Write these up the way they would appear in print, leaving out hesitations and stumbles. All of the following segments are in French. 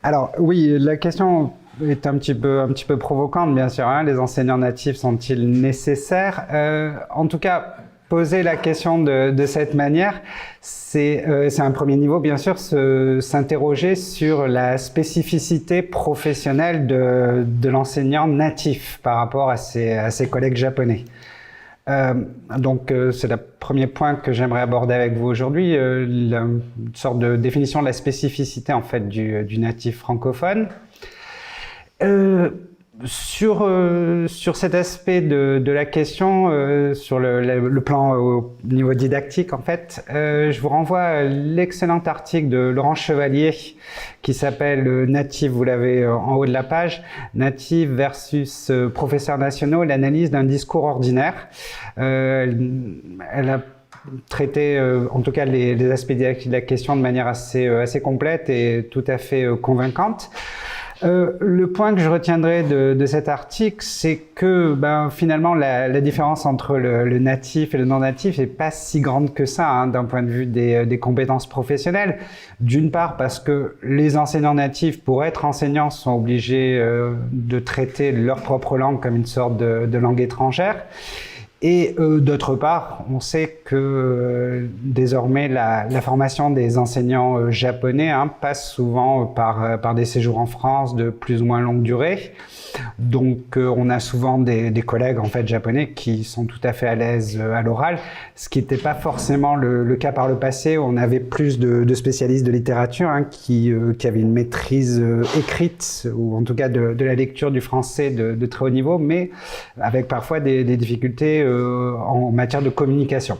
Alors oui, la question est un petit peu provocante, bien sûr. Hein. Les enseignants natifs sont-ils nécessaires? En tout cas, poser la question de cette manière, c'est un premier niveau, bien sûr, s'interroger sur la spécificité professionnelle de l'enseignant natif par rapport à ses collègues japonais. Donc c'est le premier point que j'aimerais aborder avec vous aujourd'hui, une sorte de définition de la spécificité en fait du natif francophone. Sur cet aspect de la question, sur le plan au niveau didactique en fait, je vous renvoie à l'excellent article de Laurent Chevalier qui s'appelle Natifs, vous l'avez en haut de la page, Natifs versus professeurs nationaux, l'analyse d'un discours ordinaire. Elle a traité en tout cas les aspects de la question de manière assez complète et tout à fait convaincante. Le point que je retiendrai de cet article, c'est que finalement la différence entre le natif et le non-natif n'est pas si grande que ça hein, d'un point de vue des compétences professionnelles. D'une part parce que les enseignants natifs, pour être enseignants, sont obligés de traiter leur propre langue comme une sorte de langue étrangère. Et d'autre part, on sait que désormais la formation des enseignants japonais passe souvent par des séjours en France de plus ou moins longue durée. Donc on a souvent des collègues en fait japonais qui sont tout à fait à l'aise à l'oral, ce qui n'était pas forcément le cas par le passé. On avait plus de spécialistes de littérature qui avaient une maîtrise écrite ou en tout cas de la lecture du français de très haut niveau, mais avec parfois des difficultés en matière de communication.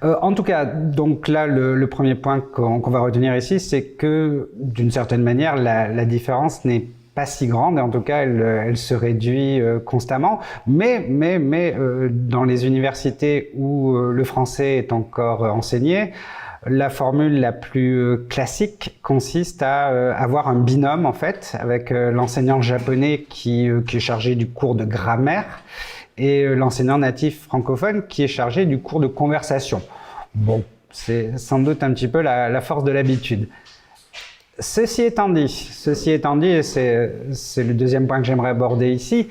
En tout cas, donc là, le premier point qu'on va retenir ici, c'est que d'une certaine manière, la différence n'est pas si grande, et en tout cas, elle se réduit constamment. Mais dans les universités où le français est encore enseigné, la formule la plus classique consiste à avoir un binôme en fait avec l'enseignant japonais qui est chargé du cours de grammaire et l'enseignant natif francophone qui est chargé du cours de conversation. Bon, c'est sans doute un petit peu la force de l'habitude. Ceci étant dit, et c'est le deuxième point que j'aimerais aborder ici,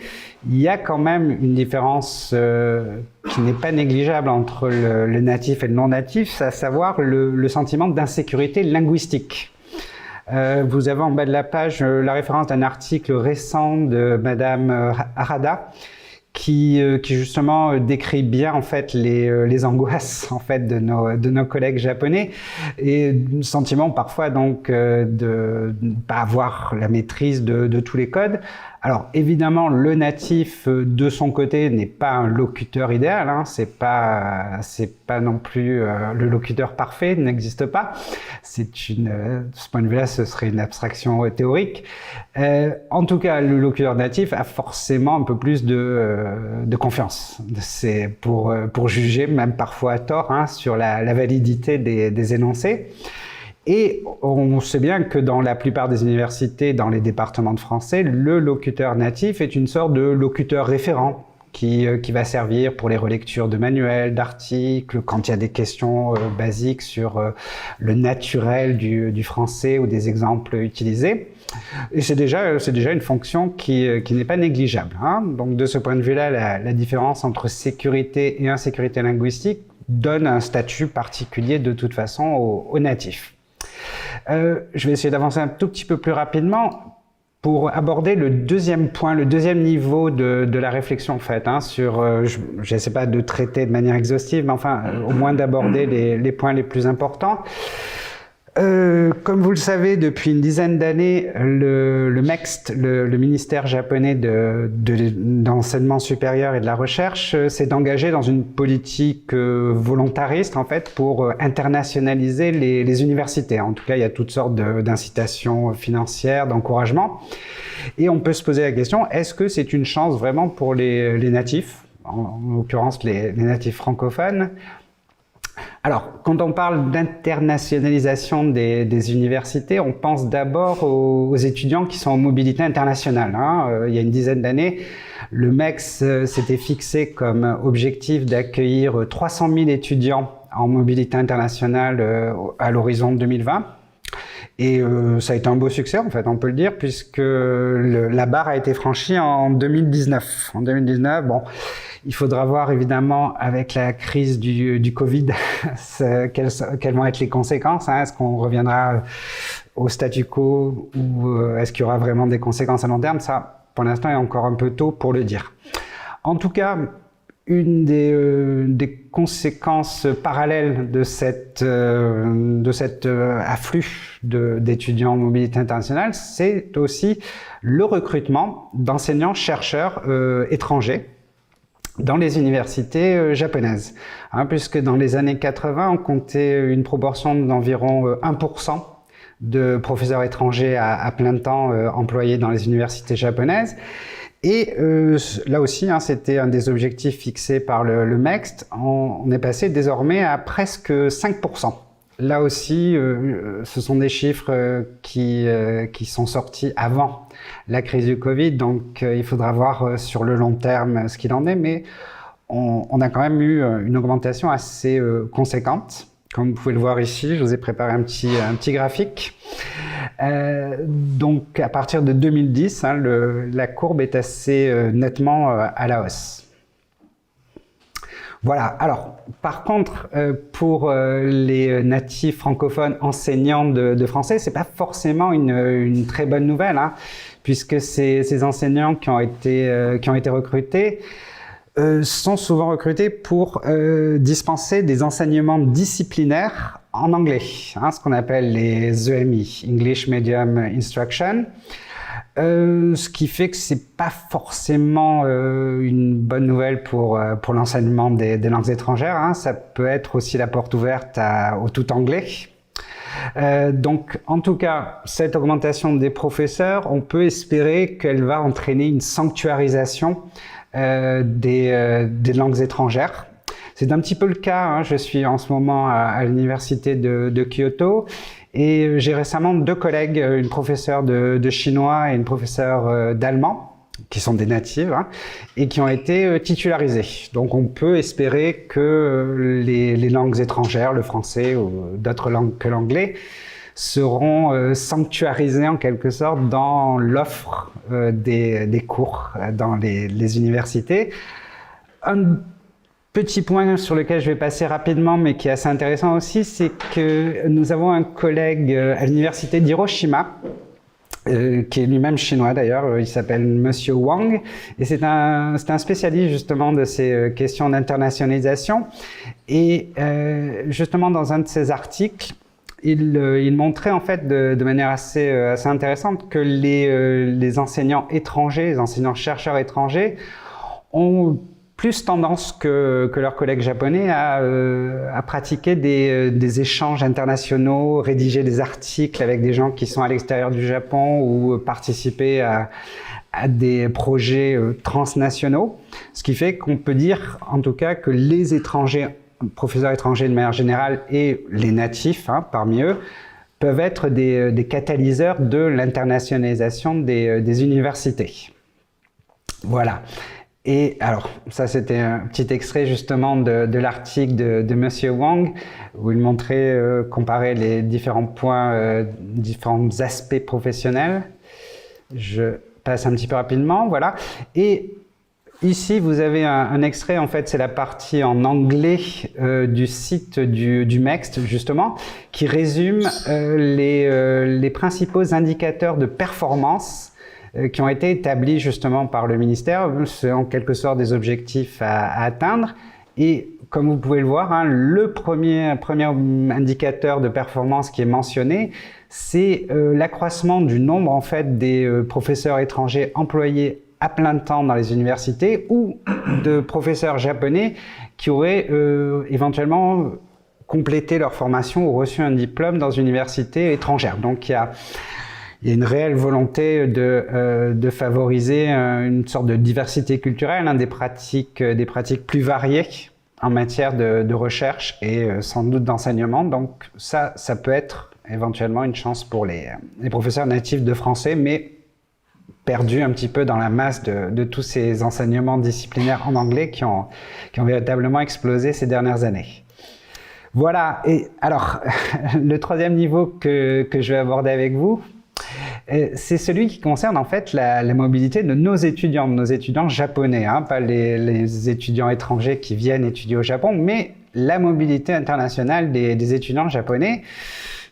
il y a quand même une différence qui n'est pas négligeable entre le natif et le non-natif, à savoir le sentiment d'insécurité linguistique. Vous avez en bas de la page la référence d'un article récent de Madame Harada, qui justement décrit bien en fait les angoisses en fait de nos collègues japonais et le sentiment parfois donc de ne pas avoir la maîtrise de tous les codes. Alors évidemment le natif de son côté n'est pas un locuteur idéal, hein, c'est pas non plus le locuteur parfait, n'existe pas. De ce point de vue-là, ce serait une abstraction théorique. En tout cas, le locuteur natif a forcément un peu plus de confiance. C'est pour juger, même parfois à tort, hein, sur la validité des énoncés. Et on sait bien que dans la plupart des universités, dans les départements de français, le locuteur natif est une sorte de locuteur référent qui va servir pour les relectures de manuels, d'articles, quand il y a des questions basiques sur le naturel du français ou des exemples utilisés. Et c'est déjà une fonction qui n'est pas négligeable. Hein. Donc de ce point de vue-là, la différence entre sécurité et insécurité linguistique donne un statut particulier de toute façon aux natifs. Je vais essayer d'avancer un tout petit peu plus rapidement pour aborder le deuxième point, le deuxième niveau de la réflexion en fait, hein, sur, je n'essaie pas de traiter de manière exhaustive, mais enfin au moins d'aborder les points les plus importants. Comme vous le savez, depuis une dizaine d'années, le MEXT, le ministère japonais d'enseignement supérieur et de la recherche, s'est engagé dans une politique volontariste en fait pour internationaliser les universités. En tout cas, il y a toutes sortes d'incitations financières, d'encouragement. Et on peut se poser la question, est-ce que c'est une chance vraiment pour les natifs, en l'occurrence les natifs francophones? Alors, quand on parle d'internationalisation des universités, on pense d'abord aux étudiants qui sont en mobilité internationale. Hein. Il y a une dizaine d'années, le MEX s'était fixé comme objectif d'accueillir 300 000 étudiants en mobilité internationale à l'horizon 2020. Et ça a été un beau succès, en fait, on peut le dire, puisque la barre a été franchie en 2019. En 2019, bon, il faudra voir évidemment avec la crise du Covid quelles vont être les conséquences. Est-ce qu'on reviendra au statu quo ou est-ce qu'il y aura vraiment des conséquences à long terme? Ça, pour l'instant, est encore un peu tôt pour le dire. En tout cas, une des conséquences parallèles de cet afflux d'étudiants en mobilité internationale, c'est aussi le recrutement d'enseignants-chercheurs étrangers dans les universités japonaises. Puisque dans les années 80, on comptait une proportion d'environ 1% de professeurs étrangers à plein temps employés dans les universités japonaises. Et là aussi, c'était un des objectifs fixés par le MEXT. On est passé désormais à presque 5%. Là aussi, ce sont des chiffres qui sont sortis avant la crise du Covid, donc il faudra voir sur le long terme ce qu'il en est, mais on a quand même eu une augmentation assez conséquente. Comme vous pouvez le voir ici, je vous ai préparé un petit graphique. Donc à partir de 2010, la courbe est assez nettement à la hausse. Voilà. Alors, par contre, pour les natifs francophones enseignants de français, c'est pas forcément une très bonne nouvelle, puisque ces enseignants qui ont été recrutés sont souvent recrutés pour dispenser des enseignements disciplinaires en anglais, ce qu'on appelle les EMI, English Medium Instruction. Ce qui fait que c'est pas forcément une bonne nouvelle pour l'enseignement des langues étrangères. Ça peut être aussi la porte ouverte au tout anglais. Donc, en tout cas, cette augmentation des professeurs, on peut espérer qu'elle va entraîner une sanctuarisation des langues étrangères. C'est un petit peu le cas. Je suis en ce moment à l'université de Kyoto. Et j'ai récemment 2 collègues, une professeure de chinois et une professeure d'allemand, qui sont des natives, et qui ont été titularisés. Donc on peut espérer que les langues étrangères, le français ou d'autres langues que l'anglais, seront sanctuarisées en quelque sorte dans l'offre des cours dans les universités. Un petit point sur lequel je vais passer rapidement, mais qui est assez intéressant aussi, c'est que nous avons un collègue à l'université d'Hiroshima, qui est lui-même chinois d'ailleurs, il s'appelle Monsieur Wang, et c'est un spécialiste justement de ces questions d'internationalisation. Et justement dans un de ses articles, il montrait en fait de manière assez intéressante que les enseignants étrangers, les enseignants-chercheurs étrangers, ont plus tendance que leurs collègues japonais à pratiquer des échanges internationaux, rédiger des articles avec des gens qui sont à l'extérieur du Japon ou participer à des projets transnationaux. Ce qui fait qu'on peut dire en tout cas que les étrangers, professeurs étrangers de manière générale et les natifs parmi eux, peuvent être des catalyseurs de l'internationalisation des universités. Voilà. Et alors, ça c'était un petit extrait justement de l'article de Monsieur Wang, où il montrait, comparait les différents points, différents aspects professionnels. Je passe un petit peu rapidement, voilà. Et ici, vous avez un extrait, en fait, c'est la partie en anglais du site du MEXT, justement, qui résume les principaux indicateurs de performance qui ont été établis justement par le ministère. C'est en quelque sorte des objectifs à atteindre. Et comme vous pouvez le voir, le premier indicateur de performance qui est mentionné, c'est l'accroissement du nombre en fait des professeurs étrangers employés à plein temps dans les universités ou de professeurs japonais qui auraient éventuellement complété leur formation ou reçu un diplôme dans une université étrangère. Donc il y a une réelle volonté de favoriser une sorte de diversité culturelle, des pratiques plus variées en matière de recherche et sans doute d'enseignement. Donc ça peut être éventuellement une chance pour les professeurs natifs de français, mais perdus un petit peu dans la masse de tous ces enseignements disciplinaires en anglais qui ont véritablement explosé ces dernières années. Voilà. Et alors, le troisième niveau que je vais aborder avec vous, c'est celui qui concerne en fait la mobilité de nos étudiants japonais, hein, pas les étudiants étrangers qui viennent étudier au Japon, mais la mobilité internationale des étudiants japonais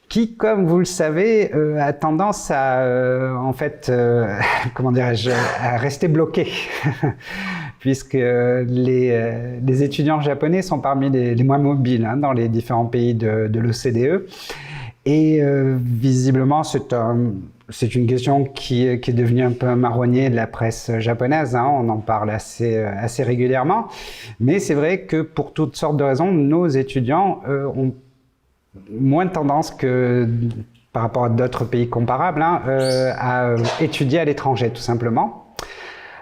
qui, comme vous le savez, a tendance à, comment dirais-je, à rester bloqué, puisque les étudiants japonais sont parmi les moins mobiles hein, dans les différents pays de l'OCDE. Et visiblement, c'est une question qui est devenue un peu un marronnier de la presse japonaise. Hein, on en parle assez régulièrement. Mais c'est vrai que pour toutes sortes de raisons, nos étudiants ont moins tendance que par rapport à d'autres pays comparables hein, à étudier à l'étranger, tout simplement.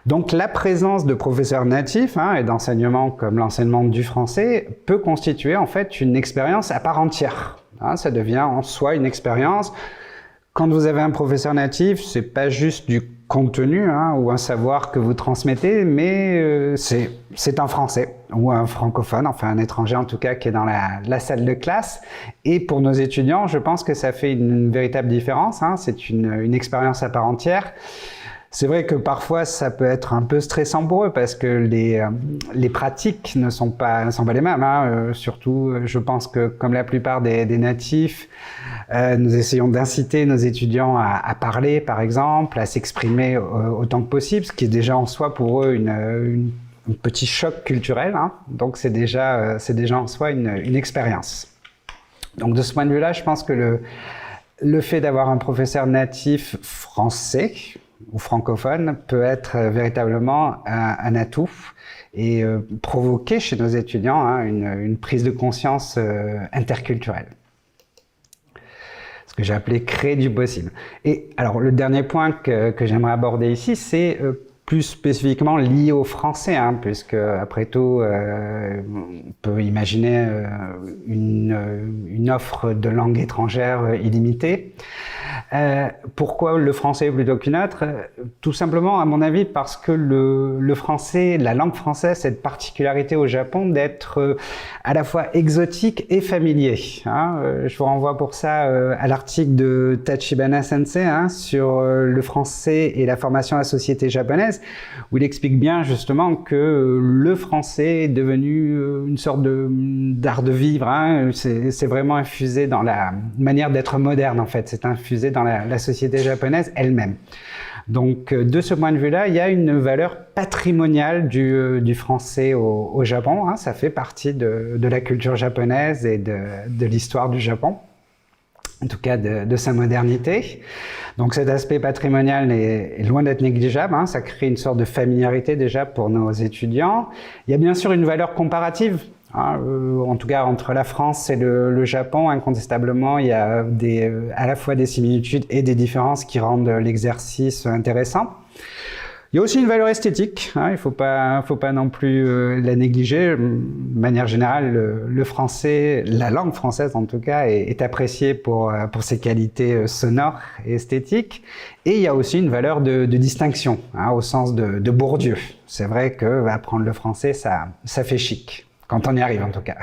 Donc la présence de professeurs natifs hein, et d'enseignements comme l'enseignement du français peut constituer en fait une expérience à part entière. Hein, ça devient en soi une expérience. Quand vous avez un professeur natif, c'est pas juste du contenu hein, ou un savoir que vous transmettez, mais c'est un français ou un francophone, enfin un étranger en tout cas qui est dans la salle de classe. Et pour nos étudiants, je pense que ça fait une véritable différence. Hein, c'est une expérience à part entière. C'est vrai que parfois ça peut être un peu stressant pour eux parce que les pratiques ne sont pas les mêmes. Hein. Surtout, je pense que comme la plupart des natifs, nous essayons d'inciter nos étudiants à parler, par exemple, à s'exprimer autant que possible, ce qui est déjà en soi pour eux un petit choc culturel. Hein. Donc c'est déjà en soi une expérience. Donc de ce point de vue-là, je pense que le fait d'avoir un professeur natif français ou francophone peut être véritablement un atout et provoquer chez nos étudiants hein, une prise de conscience interculturelle. Ce que j'ai appelé créer du possible. Et alors le dernier point que j'aimerais aborder ici, c'est plus spécifiquement lié au français, hein, puisque après tout, on peut imaginer une offre de langue étrangère illimitée. Pourquoi le français plutôt qu'une autre? Tout simplement, à mon avis, parce que le français, la langue française, cette particularité au Japon d'être à la fois exotique et familier. Hein. Je vous renvoie pour ça à l'article de Tachibana Sensei hein, sur le français et la formation à la société japonaise, où il explique bien justement que le français est devenu une sorte d'art de vivre. Hein. C'est vraiment infusé dans la manière d'être moderne, en fait. C'est infusé dans la société japonaise elle-même. Donc, de ce point de vue-là, il y a une valeur patrimoniale du français au Japon. Hein. Ça fait partie de la culture japonaise et de l'histoire du Japon, en tout cas de sa modernité. Donc cet aspect patrimonial est loin d'être négligeable, hein. Ça crée une sorte de familiarité déjà pour nos étudiants. Il y a bien sûr une valeur comparative. Hein, en tout cas, entre la France et le Japon, incontestablement, il y a à la fois des similitudes et des différences qui rendent l'exercice intéressant. Il y a aussi une valeur esthétique, hein, il faut pas non plus la négliger. De manière générale, le français, la langue française en tout cas, est appréciée pour ses qualités sonores et esthétiques. Et il y a aussi une valeur de distinction, hein, au sens de Bourdieu. C'est vrai que apprendre le français, ça fait chic. Quand on y arrive, en tout cas.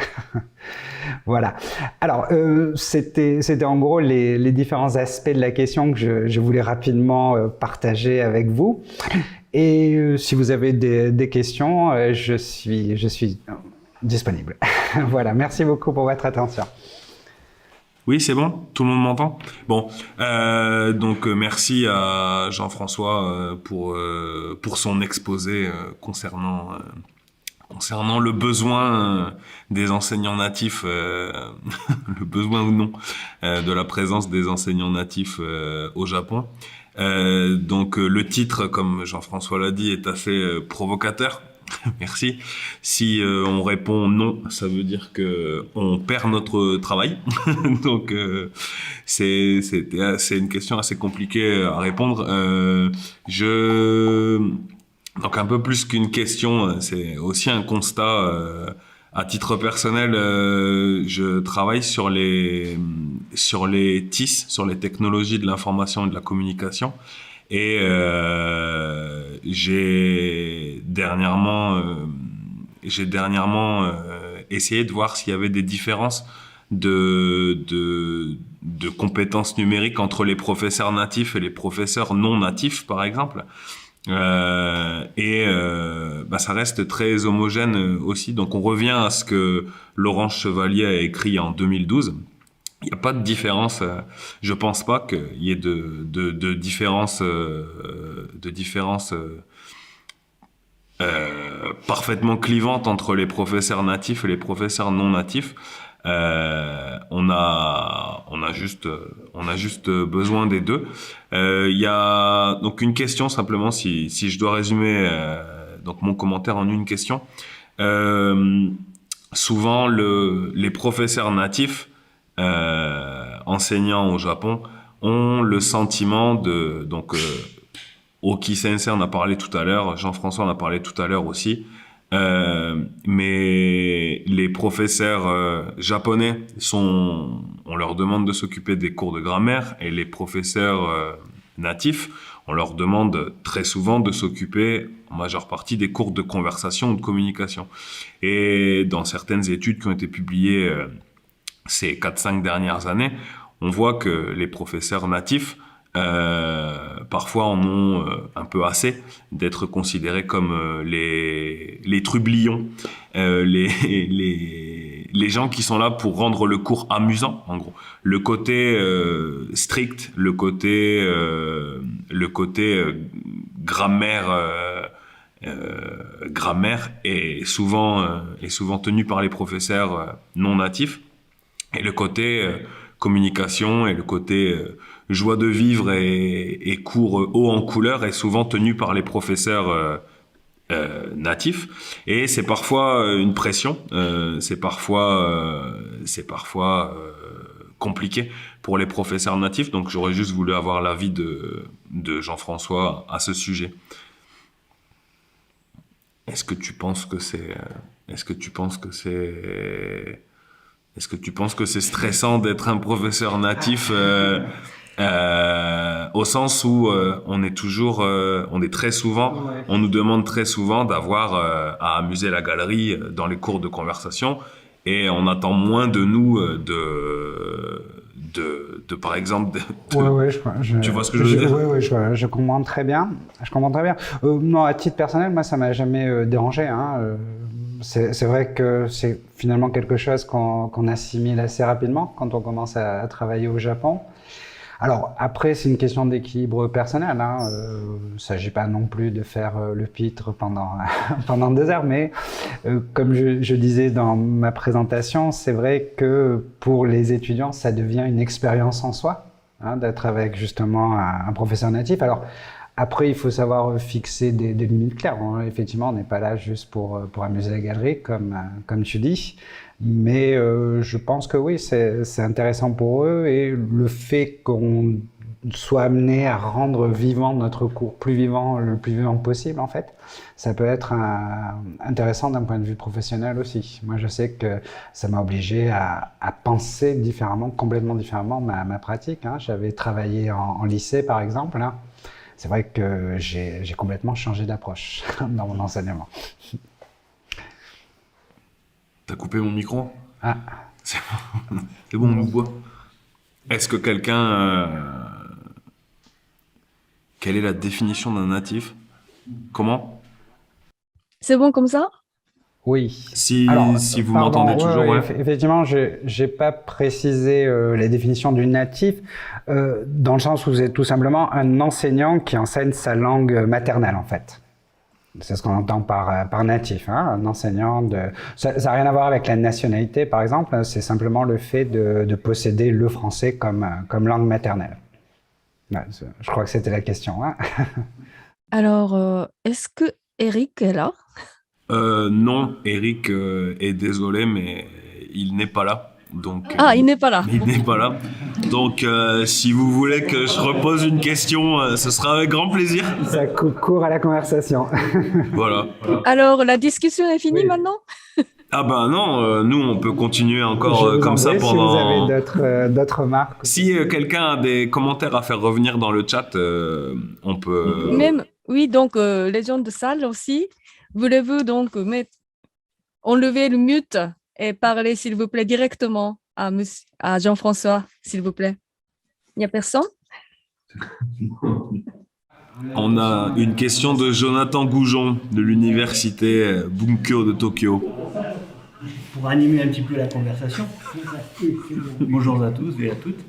Voilà. Alors, c'était en gros les différents aspects de la question que je voulais rapidement partager avec vous. Et si vous avez des questions, je suis disponible. Voilà. Merci beaucoup pour votre attention. Oui, c'est bon. Tout le monde m'entend. Bon, donc merci à Jean-François pour son exposé concernant le besoin des enseignants natifs, le besoin ou non de la présence des enseignants natifs au Japon. Donc le titre, comme Jean-François l'a dit, est assez provocateur. Merci. Si on répond non, ça veut dire que on perd notre travail. Donc c'est une question assez compliquée à répondre. Donc un peu plus qu'une question, c'est aussi un constat. À titre personnel, je travaille sur les TIS, sur les technologies de l'information et de la communication, et j'ai dernièrement essayé de voir s'il y avait des différences de compétences numériques entre les professeurs natifs et les professeurs non natifs, par exemple. Ça reste très homogène aussi. Donc on revient à ce que Laurence Chevalier a écrit en 2012. Il n'y a pas de différence. Je pense pas qu'il y ait de différence, parfaitement clivante entre les professeurs natifs et les professeurs non natifs. On a juste besoin des deux. Il y a donc une question simplement, si je dois résumer donc mon commentaire en une question. Souvent les professeurs natifs enseignants au Japon ont le sentiment Oki Sensei en a parlé tout à l'heure, Jean-François en a parlé tout à l'heure aussi. Mais les professeurs japonais on leur demande de s'occuper des cours de grammaire, et les professeurs natifs, on leur demande très souvent de s'occuper en majeure partie des cours de conversation ou de communication. Et dans certaines études qui ont été publiées ces 4-5 dernières années, on voit que les professeurs natifs parfois en ont un peu assez d'être considérés comme les trublions, les gens qui sont là pour rendre le cours amusant, en gros. Le côté strict, le côté grammaire est souvent tenu par les professeurs non natifs, et le côté communication et le côté joie de vivre et cours haut en couleur est souvent tenu par les professeurs natifs. Et c'est parfois une pression, c'est parfois compliqué pour les professeurs natifs. Donc j'aurais juste voulu avoir l'avis de Jean-François à ce sujet. Est-ce que tu penses que c'est stressant d'être un professeur natif au sens où on est très souvent, on nous demande très souvent d'avoir à amuser la galerie dans les cours de conversation, et on attend moins de nous par exemple tu vois ce que je veux dire? Oui, je comprends très bien. Non, à titre personnel, moi, ça m'a jamais dérangé, hein. C'est vrai que c'est finalement quelque chose qu'on assimile assez rapidement quand on commence à travailler au Japon. Alors après, c'est une question d'équilibre personnel, hein. Il ne s'agit pas non plus de faire le pitre pendant 2 heures, mais comme je disais dans ma présentation, c'est vrai que pour les étudiants, ça devient une expérience en soi, hein, d'être avec justement un professeur natif. Alors après, il faut savoir fixer des limites claires, hein. Effectivement, on n'est pas là juste pour amuser la galerie, comme tu dis. Mais je pense que oui, c'est intéressant pour eux, et le fait qu'on soit amené à rendre vivant notre cours le plus vivant possible, en fait, ça peut être intéressant d'un point de vue professionnel aussi. Moi, je sais que ça m'a obligé à penser différemment, complètement différemment ma pratique, hein. J'avais travaillé en lycée, par exemple, hein. C'est vrai que j'ai complètement changé d'approche dans mon enseignement. T'as coupé mon micro? Ah. C'est bon, on nous voit. Est-ce que quelle est la définition d'un natif? Comment? C'est bon comme ça? Oui. Si vous Pardon, m'entendez toujours, ouais. Effectivement, j'ai pas précisé la définition du natif, dans le sens où vous êtes tout simplement un enseignant qui enseigne sa langue maternelle, en fait. C'est ce qu'on entend par natif, hein, un enseignant ça n'a rien à voir avec la nationalité, par exemple, c'est simplement le fait de posséder le français comme langue maternelle. Ouais, je crois que c'était la question, hein. Alors, est-ce que Eric est là? Non, Eric est désolé, mais il n'est pas là. Donc, il n'est pas là. Il n'est pas là. Donc, si vous voulez que je repose une question, ce sera avec grand plaisir. Ça coupe court à la conversation. Voilà. Alors, la discussion est finie maintenant? Ah ben non, nous on peut continuer encore comme ça pendant... Si vous avez d'autres remarques. Si quelqu'un a des commentaires à faire revenir dans le chat, on peut... Même, oui, donc les gens de salle aussi, voulez-vous donc enlever le mute et parler s'il vous plaît directement à Jean-François, s'il vous plaît. Il n'y a personne? On a une question de Jonathan Goujon de l'université Bunkyo de Tokyo. Pour animer un petit peu la conversation. Bonjour à tous et à toutes.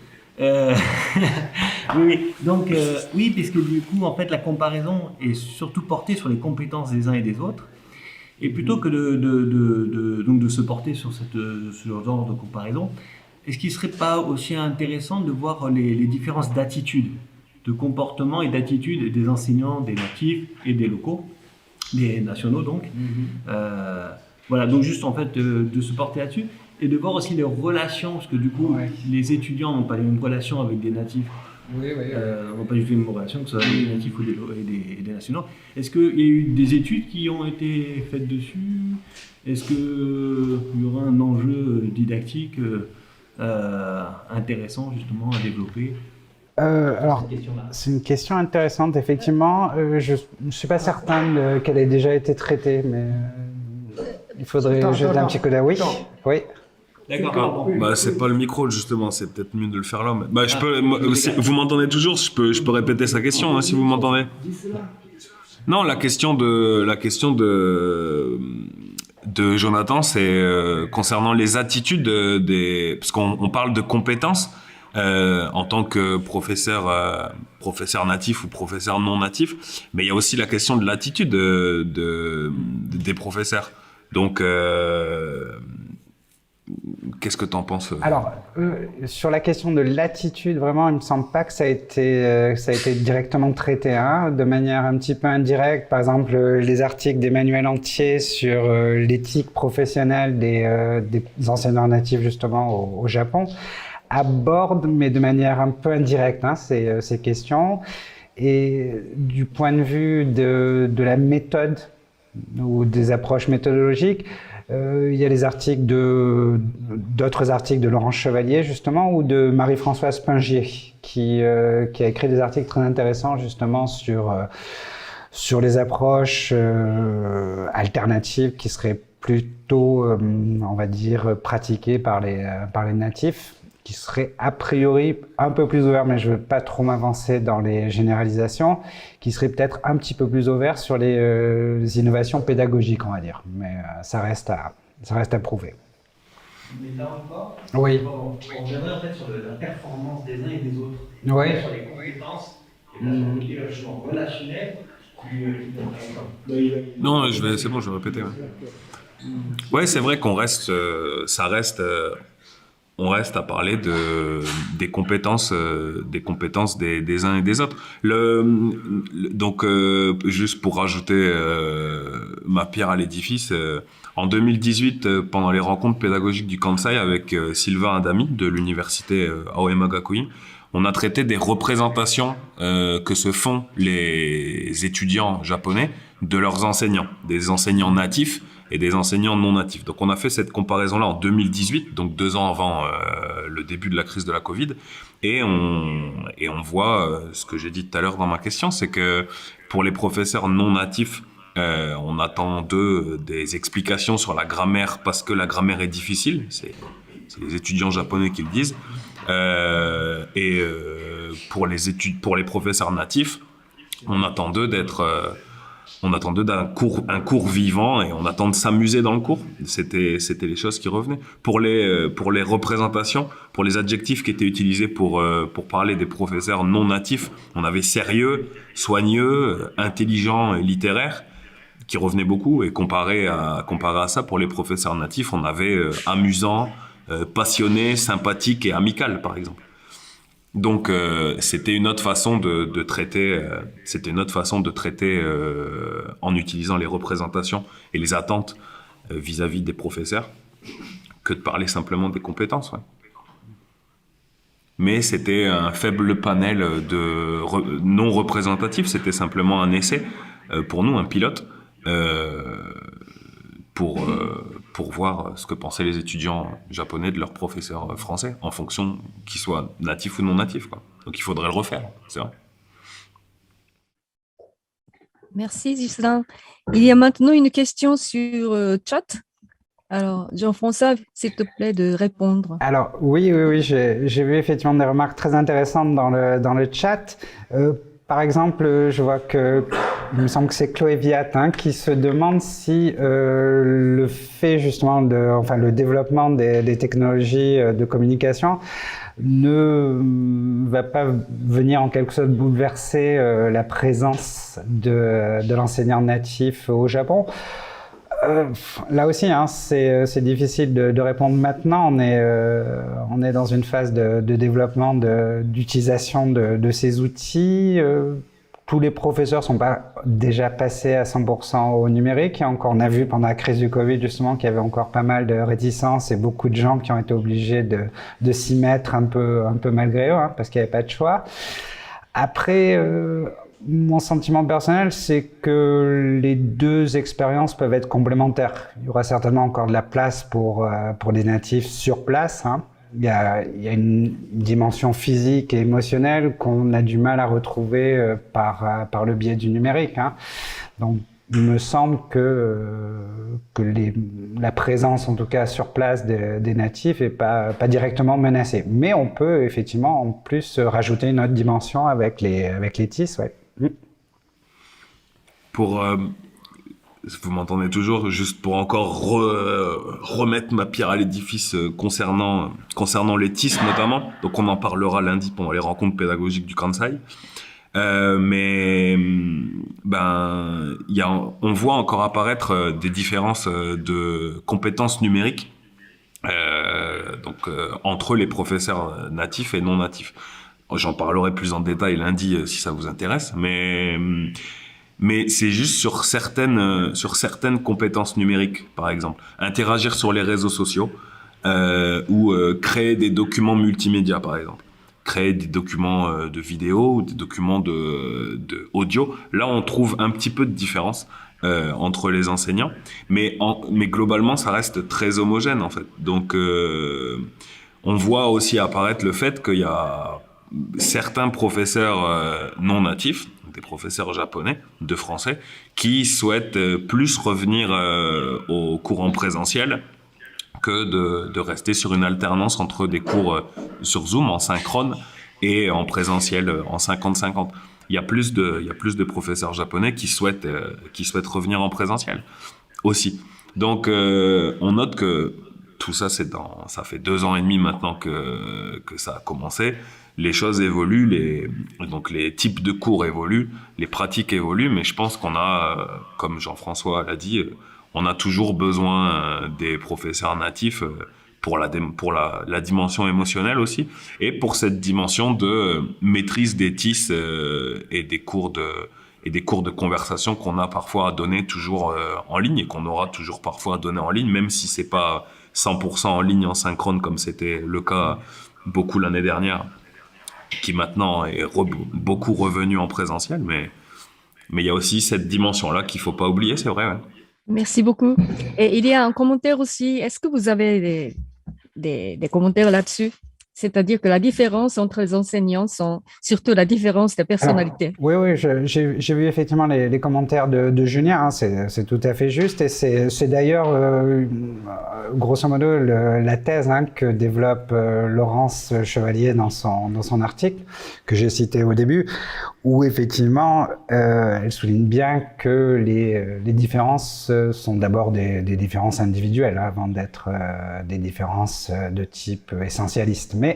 Oui, donc oui, puisque du coup, en fait, la comparaison est surtout portée sur les compétences des uns et des autres. Et plutôt que donc de se porter sur ce genre de comparaison, est-ce qu'il ne serait pas aussi intéressant de voir les différences d'attitude, de comportement et d'attitude des enseignants, des natifs et des locaux, des nationaux donc. Voilà, donc juste en fait de se porter là-dessus et de voir aussi les relations, parce que du coup, les étudiants n'ont pas les mêmes relations avec des natifs. N'ont pas du tout les mêmes relations, que ce soit avec des natifs ou des nationaux. Est-ce qu'il y a eu des études qui ont été faites dessus? Est-ce qu'il y aura un enjeu didactique intéressant justement à développer? Alors, c'est une question intéressante, effectivement. Je ne suis pas certain qu'elle ait déjà été traitée, mais il faudrait jeter un petit coup d'œil. Oui. D'accord. Bah, c'est pas le micro, justement, c'est peut-être mieux de le faire là. Mais... Bah, vous m'entendez toujours? Je peux répéter sa question, hein, si vous m'entendez. Non, la question de Jonathan, c'est concernant les attitudes parce qu'on parle de compétences en tant que professeur natif ou professeur non natif, mais il y a aussi la question de l'attitude des professeurs. Donc, qu'est-ce que tu en penses? Alors, sur la question de l'attitude, vraiment, il me semble pas que ça a été directement traité, hein, de manière un petit peu indirecte. Par exemple, les articles d'Emmanuel Entier sur l'éthique professionnelle des enseignants natifs, justement, au Japon, abordent, mais de manière un peu indirecte, hein, ces questions. Et du point de vue de la méthode ou des approches méthodologiques, il y a les articles d'autres articles de Laurent Chevalier, justement, ou de Marie-Françoise Pingier, qui a écrit des articles très intéressants, justement, sur les approches alternatives qui seraient plutôt, on va dire, pratiquées par les natifs, qui seraient a priori un peu plus ouverts, mais je ne veux pas trop m'avancer dans les généralisations, qui seraient peut-être un petit peu plus ouverts sur les innovations pédagogiques, on va dire. Mais ça reste à prouver. Mais là encore, oui. On reviendrait en fait sur la performance des uns et des autres. Oui. Sur les compétences, et vachement relationnelles. Non, c'est bon, je vais répéter. Ouais, c'est vrai qu'on reste, on reste à parler des compétences des uns et des autres. Donc, juste pour rajouter ma pierre à l'édifice, en 2018, pendant les rencontres pédagogiques du Kansai avec Sylvain Adami de l'université Aoyama Gakuin, on a traité des représentations que se font les étudiants japonais de leurs enseignants, des enseignants natifs et des enseignants non natifs. Donc on a fait cette comparaison-là en 2018, donc 2 ans avant le début de la crise de la Covid, et on voit ce que j'ai dit tout à l'heure dans ma question, c'est que pour les professeurs non natifs, on attend d'eux des explications sur la grammaire parce que la grammaire est difficile, c'est les étudiants japonais qui le disent, pour les professeurs natifs, on attend d'eux d'un cours vivant et on attend de s'amuser dans le cours. C'était les choses qui revenaient. Pour les représentations, pour les adjectifs qui étaient utilisés pour parler des professeurs non natifs, on avait sérieux, soigneux, intelligent et littéraire qui revenaient beaucoup, et comparé à ça, pour les professeurs natifs, on avait amusant, passionné, sympathique et amical, par exemple. Donc c'était une autre façon de traiter. C'était une autre façon de traiter en utilisant les représentations et les attentes vis-à-vis des professeurs que de parler simplement des compétences. Ouais. Mais c'était un faible panel non représentatif. C'était simplement un essai pour nous, un pilote, pour voir ce que pensaient les étudiants japonais de leurs professeurs français, en fonction qu'ils soient natifs ou non natifs, quoi. Donc il faudrait le refaire, c'est vrai. Merci, Ghislain. Il y a maintenant une question sur chat. Alors, Jean-François, s'il te plaît, de répondre. Alors, oui, j'ai vu effectivement des remarques très intéressantes dans le chat. Par exemple, je vois que, il me semble que c'est Chloé Viat qui se demande si le fait justement enfin le développement des technologies de communication ne va pas venir en quelque sorte bouleverser la présence de l'enseignant natif au Japon. Là aussi, c'est difficile de répondre maintenant. On est dans une phase de développement, d'utilisation de ces outils. Tous les professeurs sont pas déjà passés à 100% au numérique. Et encore, on a vu pendant la crise du Covid justement qu'il y avait encore pas mal de réticences et beaucoup de gens qui ont été obligés de s'y mettre un peu malgré eux, parce qu'il n'y avait pas de choix. Après, mon sentiment personnel, c'est que les deux expériences peuvent être complémentaires. Il y aura certainement encore de la place pour des natifs sur place. Il y a une dimension physique et émotionnelle qu'on a du mal à retrouver par le biais du numérique. Donc, il me semble que la présence, en tout cas sur place, des natifs est pas directement menacée. Mais on peut effectivement en plus rajouter une autre dimension avec les TIS, ouais. Pour, vous m'entendez toujours, juste pour encore remettre ma pierre à l'édifice concernant les TIS notamment. Donc on en parlera lundi pendant les rencontres pédagogiques du Kansai. Mais on voit encore apparaître des différences de compétences numériques entre les professeurs natifs et non natifs. J'en parlerai plus en détail lundi si ça vous intéresse, mais c'est juste sur certaines compétences numériques, par exemple, interagir sur les réseaux sociaux ou créer des documents multimédia, par exemple. Créer des documents de vidéo ou des documents de audio. Là, on trouve un petit peu de différence entre les enseignants, mais globalement, ça reste très homogène en fait. Donc, on voit aussi apparaître le fait qu'il y a certains professeurs non natifs, des professeurs japonais, de français, qui souhaitent plus revenir au cours en présentiel que de rester sur une alternance entre des cours sur Zoom en synchrone et en présentiel en 50-50. Il y a plus de professeurs japonais qui souhaitent revenir en présentiel aussi. Donc on note que tout ça, ça fait 2 ans et demi maintenant que ça a commencé. Les choses évoluent, donc les types de cours évoluent, les pratiques évoluent, mais je pense qu'on a, comme Jean-François l'a dit, on a toujours besoin des professeurs natifs pour la dimension émotionnelle aussi, et pour cette dimension de maîtrise des TIS et des cours de conversation qu'on a parfois à donner toujours en ligne et qu'on aura toujours parfois à donner en ligne, même si c'est pas 100% en ligne en synchrone comme c'était le cas beaucoup l'année dernière, qui maintenant est beaucoup revenu en présentiel, mais il y a aussi cette dimension-là qu'il faut pas oublier, c'est vrai. Ouais. Merci beaucoup. Et il y a un commentaire aussi. Est-ce que vous avez des commentaires là-dessus? C'est-à-dire que la différence entre les enseignants sont surtout la différence de personnalité. Alors, oui, j'ai vu effectivement les commentaires de Julien, c'est tout à fait juste, et c'est d'ailleurs grosso modo la thèse que développe Laurence Chevalier dans son article que j'ai cité au début, où effectivement elle souligne bien que les différences sont d'abord des différences individuelles avant d'être des différences de type essentialiste. Mais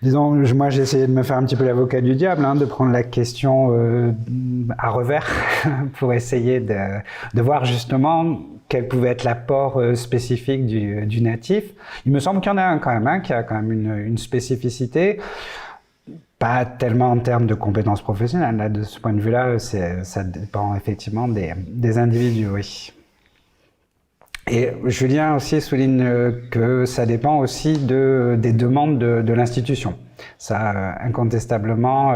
disons, moi j'ai essayé de me faire un petit peu l'avocat du diable, de prendre la question à revers pour essayer de voir justement quel pouvait être l'apport spécifique du natif. Il me semble qu'il y en a un quand même, qui a quand même une spécificité. Pas tellement en termes de compétences professionnelles. Là, de ce point de vue-là, ça dépend effectivement des individus, oui. Et Julien aussi souligne que ça dépend aussi des demandes de l'institution. Ça, incontestablement,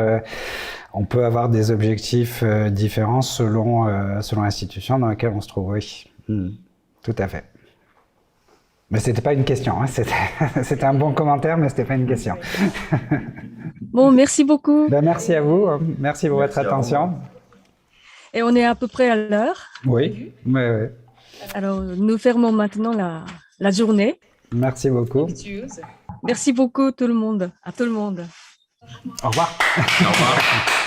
on peut avoir des objectifs différents selon l'institution dans laquelle on se trouve, oui. Tout à fait. Mais c'était pas une question, c'était un bon commentaire, mais c'était pas une question. Bon, merci beaucoup. Merci à vous, merci pour votre attention. Et on est à peu près à l'heure. Oui. Alors, nous fermons maintenant la journée. Merci beaucoup. Merci beaucoup tout le monde, à tout le monde. Au revoir. Au revoir.